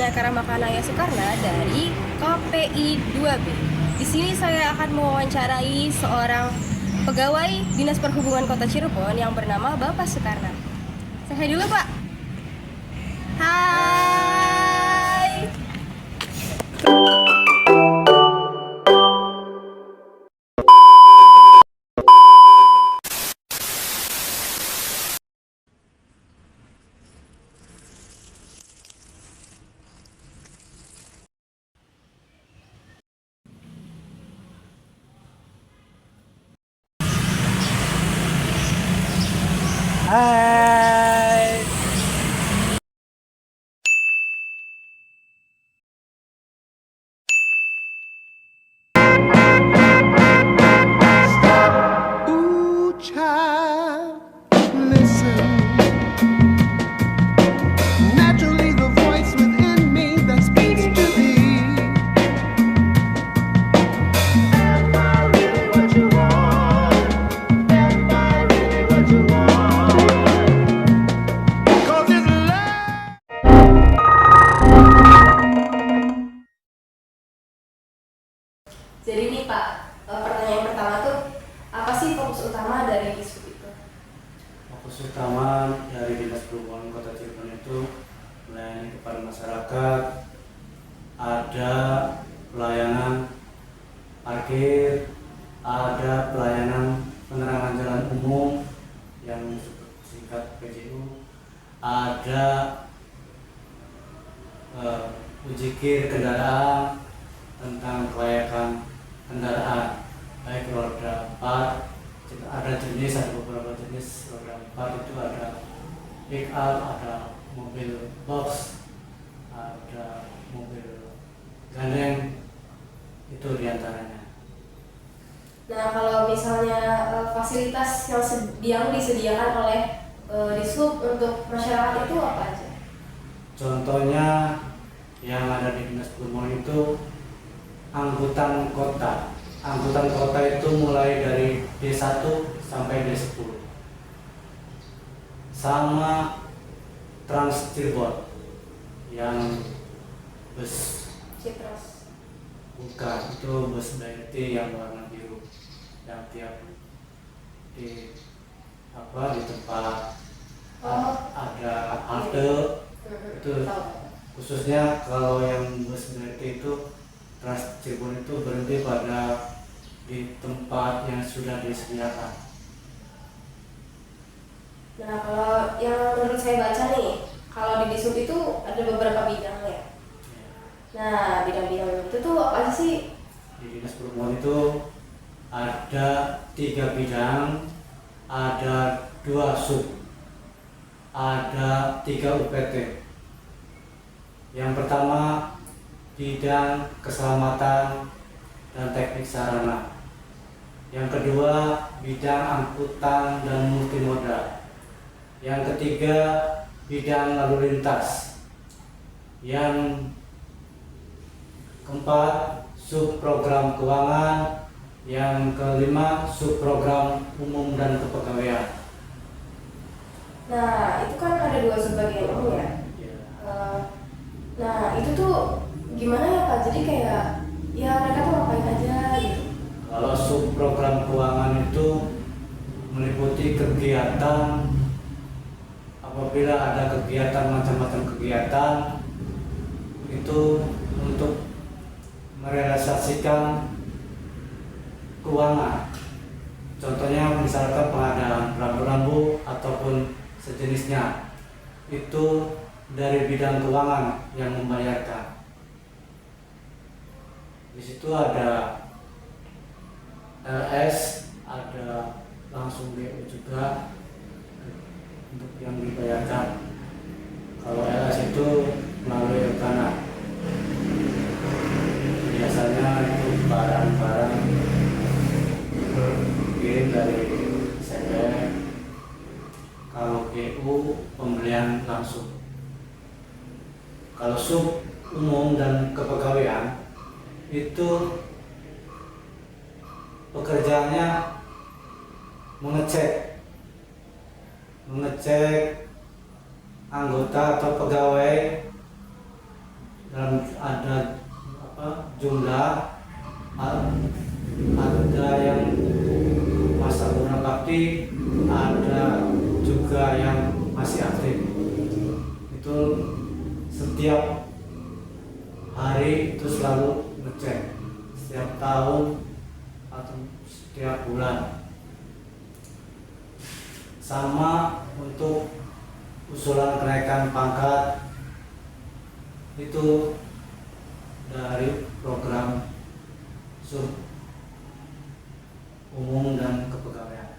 saya Karamakanaya Soekarna dari KPI 2B. Di sini saya akan mewawancarai seorang pegawai Dinas Perhubungan Kota Cirebon yang bernama Bapak Soekarna. Saya dulu, Pak. Hai. Hai. Ooh, child, listen. Naturally, the voice within me that speaks to thee. Am I really what you want? Am I really what you want? 'Cause it's love. Jadi nih Pak, pertanyaan pertama tuh apa sih fokus utama dari Disub itu? Fokus utama dari Dinas Perhubungan Kota Cirebon itu melayani kepada masyarakat, ada pelayanan parkir, ada pelayanan penerangan jalan umum yang singkat PJU, ada uji kir kendaraan tentang kelayakan kendaraan baik roda 4, ada beberapa jenis roda 4 itu ada pick up, ada mobil box, ada mobil gandeng, itu diantaranya. Nah, kalau misalnya fasilitas yang disediakan oleh Disub untuk masyarakat itu apa aja? Contohnya yang ada di Dinas Perhubungan itu angkutan kota. Angkutan kota itu mulai dari D1 sampai D10. Sama Trans Cirebon yang bus Citras. bukan, itu bus BRT yang warna biru yang tiap di di tempat ada halte itu. Khususnya kalau yang bus BRT itu Trans Cirebon itu berhenti pada di tempat yang sudah disediakan. Nah, kalau yang menurut saya baca nih, kalau di Disub itu ada beberapa bidang ya. Nah, bidang-bidang itu tuh apa sih? Di Dinas Perhubungan itu ada 3 bidang, ada 2 sub, ada 3 UPT. Yang pertama bidang keselamatan dan teknik sarana. Yang kedua bidang angkutan dan multimoda. Yang ketiga bidang lalu lintas. Yang keempat subprogram keuangan. Yang kelima subprogram umum dan kepegawaian. Nah, itu kan ada 2 subbagian umum ya. Nah, itu tuh gimana ya Pak? Jadi kayak ya mereka tuh ngapain aja gitu. Kalau subprogram keuangan itu meliputi kegiatan, apabila ada kegiatan macam-macam kegiatan itu untuk merealisasikan keuangan. Contohnya misalkan pengadaan rambu-rambu ataupun sejenisnya, itu dari bidang keuangan yang membayarkan. Di situ ada LS, ada langsung BU juga untuk yang dibayarkan. Kalau LS itu melalui Rekana. Biasanya itu barang-barang kirim dari CBM. Kalau GU pembelian langsung. Kalau sub umum dan kepegawaian itu pekerjaannya mengecek anggota atau pegawai dan ada jumlah ada yang masa purna bakti, ada juga yang masih aktif. Itu setiap hari itu selalu ngecek, setiap tahun atau setiap bulan. Sama untuk usulan kenaikan pangkat itu dari program sub umum dan kepegawaian.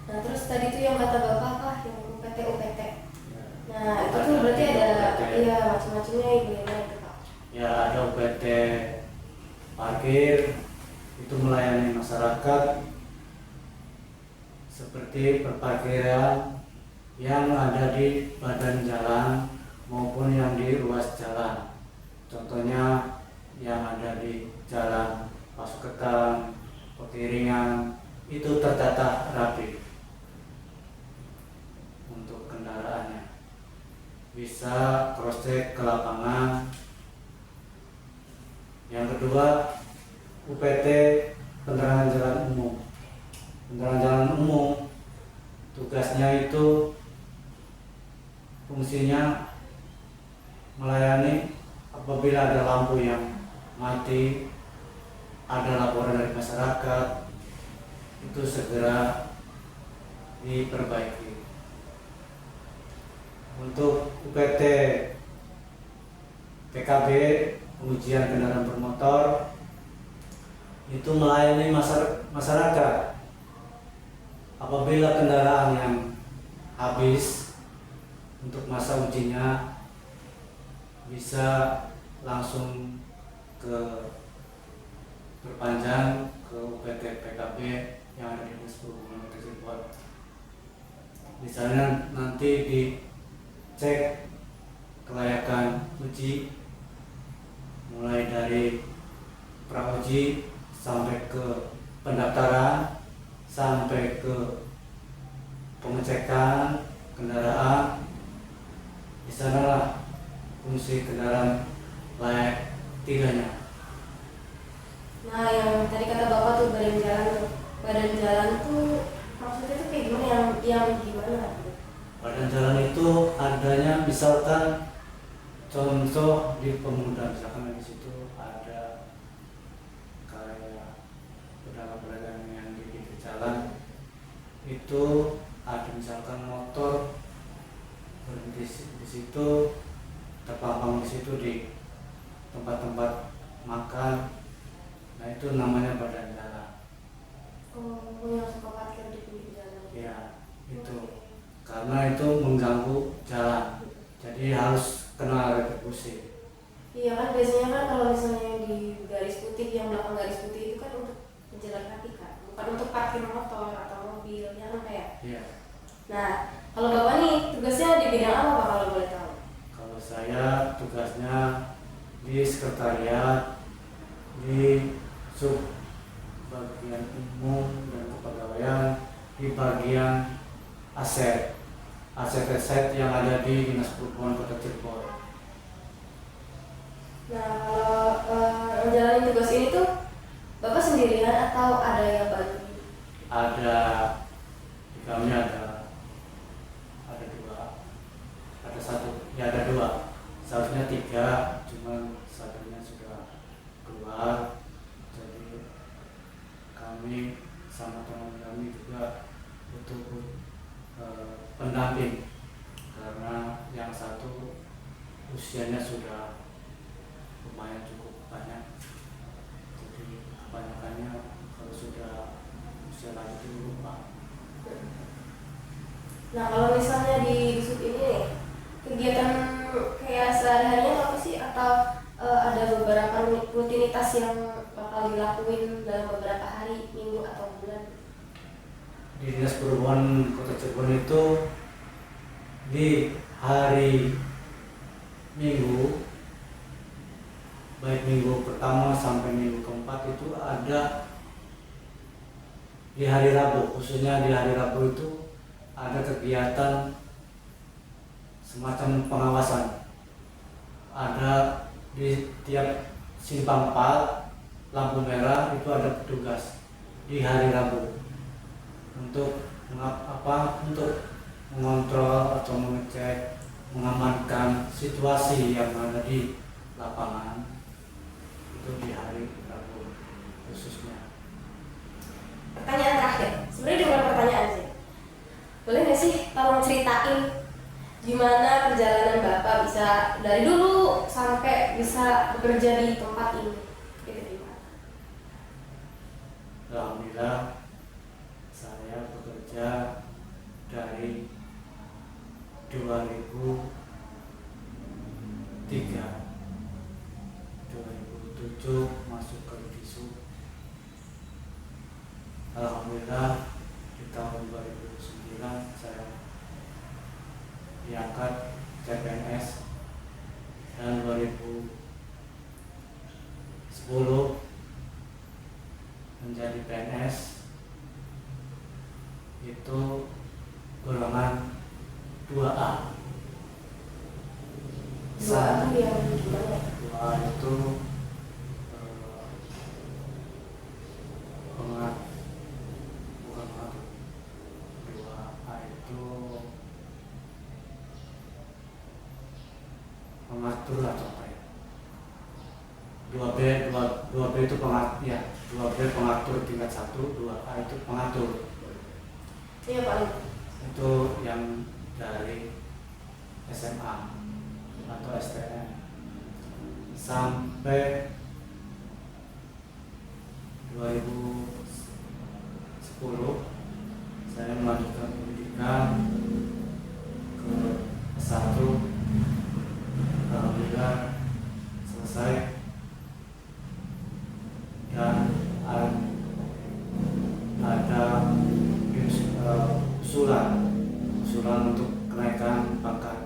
Nah terus tadi tuh yang kata bapak kah yang UPT. Ya, Nah itu tuh berarti ada iya macam-macamnya gimana itu Pak? ya ada UPT parkir, itu melayani masyarakat seperti perparkiran yang ada di badan jalan maupun yang di ruas jalan. Contohnya yang ada di jalan Pasuketan, Pekiringan, itu tertata rapi untuk kendaraannya. Bisa cross check ke lapangan. Yang kedua, UPT penerangan jalan umum. Penerangan jalan umum tugasnya itu fungsinya melayani apabila ada lampu yang mati, ada laporan dari masyarakat, itu segera diperbaiki. Untuk UPT PKB pengujian kendaraan bermotor itu melayani masyarakat apabila kendaraan yang habis untuk masa ujinya bisa langsung ke perpanjang ke UPT PKB yang ada di Dinas Perhubungan Kota Cirebon. Misalnya nanti dicek kelayakan uji mulai dari pra-uji sampai ke pendaftaran sampai ke pengecekan kendaraan. Di sanalah fungsi kendaraan layak tidaknya. Nah yang tadi kata bapak tuh badan jalan tuh maksudnya tuh kayak gimana yang gimana? Badan jalan itu adanya misalkan contoh di pemuda, misalkan di situ ada kayak pedagang-pedagang yang di pinggir jalan itu ada misalkan motor berhenti di situ, terpampang di situ di tempat-tempat makan. Nah itu namanya badan jalan. Oh yang suka parkir di pinggir jalan. Ya itu karena itu mengganggu jalan, jadi harus kena retribusi. Iya kan biasanya kan kalau misalnya yang di garis putih, yang belakang garis putih itu kan untuk pejalan kaki kan, bukan untuk parkir motor atau mobil, ya kan kayak. Iya. Nah kalau bapak nih tugasnya di bidang apa Pak kalau boleh tahu? Kalau saya tugasnya di sekretariat, di sub bagian umum dan kepegawaian, di bagian aset yang ada di Dinas Perhubungan Kota Cirebon. Nah kalau menjalani tugas ini tuh bapak sendirian atau ada yang bantu? Ada di kami ada dua, seharusnya 3, cuman satunya sudah keluar, jadi kami sama teman kami juga butuh pendamping karena yang satu usianya sudah lumayan cukup banyak, jadi kebanyakannya kalau sudah usia lanjut itu lupa. Nah kalau misalnya di sub ini nih, kegiatan kayak sehari-harinya apa sih, atau ada beberapa rutinitas yang bakal dilakuin dalam beberapa hari, minggu atau bulan? Di Dinas Perhubungan Kota Cirebon itu di hari Minggu, baik minggu pertama sampai minggu keempat itu ada. Di hari Rabu, khususnya di hari Rabu itu ada kegiatan semacam pengawasan. ada di tiap simpang 4 lampu merah itu ada petugas di hari Rabu untuk untuk mengontrol atau mengecek, mengamankan situasi yang ada di lapangan itu di hari Rabu khususnya. Pertanyaan terakhir, sebenarnya cuma pertanyaan sih. Boleh nggak sih tolong ceritain gimana perjalanan Bapak bisa dari dulu sampai bisa bekerja di tempat ini? Gitu, gimana? Alhamdulillah saya bekerja dari 2007 masuk ke Disu. Alhamdulillah di tahun 2009 saya diangkat CPNS dan 2010 menjadi PNS itu golongan 2A. Dua itu yang gimana? 2A itu bukan pengatur. 2A itu pengatur atau apa ya? 2B itu pengatur ya. 2B pengatur tingkat 1, 2A itu pengatur. Iya Pak. Itu yang dari SMA atau STM sampai 2010 saya melanjutkan pendidikan ke S1. Alhamdulillah selesai dan ada usulan untuk kenaikan pangkat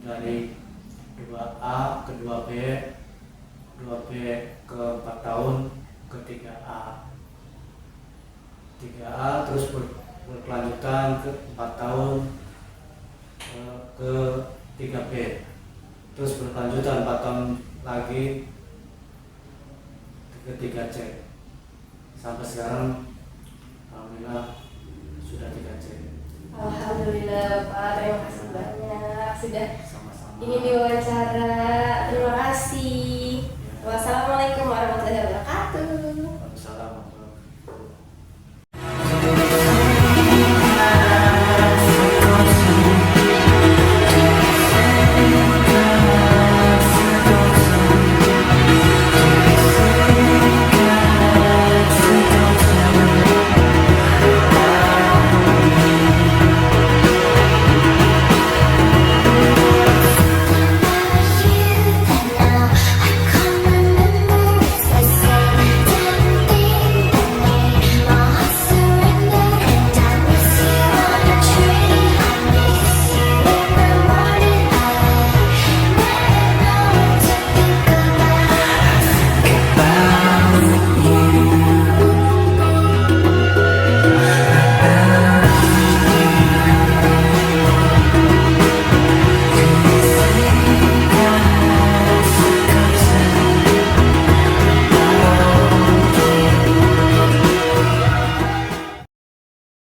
dari 2A ke 2B, 2B ke 4 tahun ke 3A, 3A terus berkelanjutan ke 4 tahun ke 3B, terus berkelanjutan 4 tahun lagi ke 3C sampai sekarang alhamdulillah sudah 3C. Alhamdulillah Pak, terima kasih banyak sudah Sama-sama. ingin diwawancara. Terima kasih.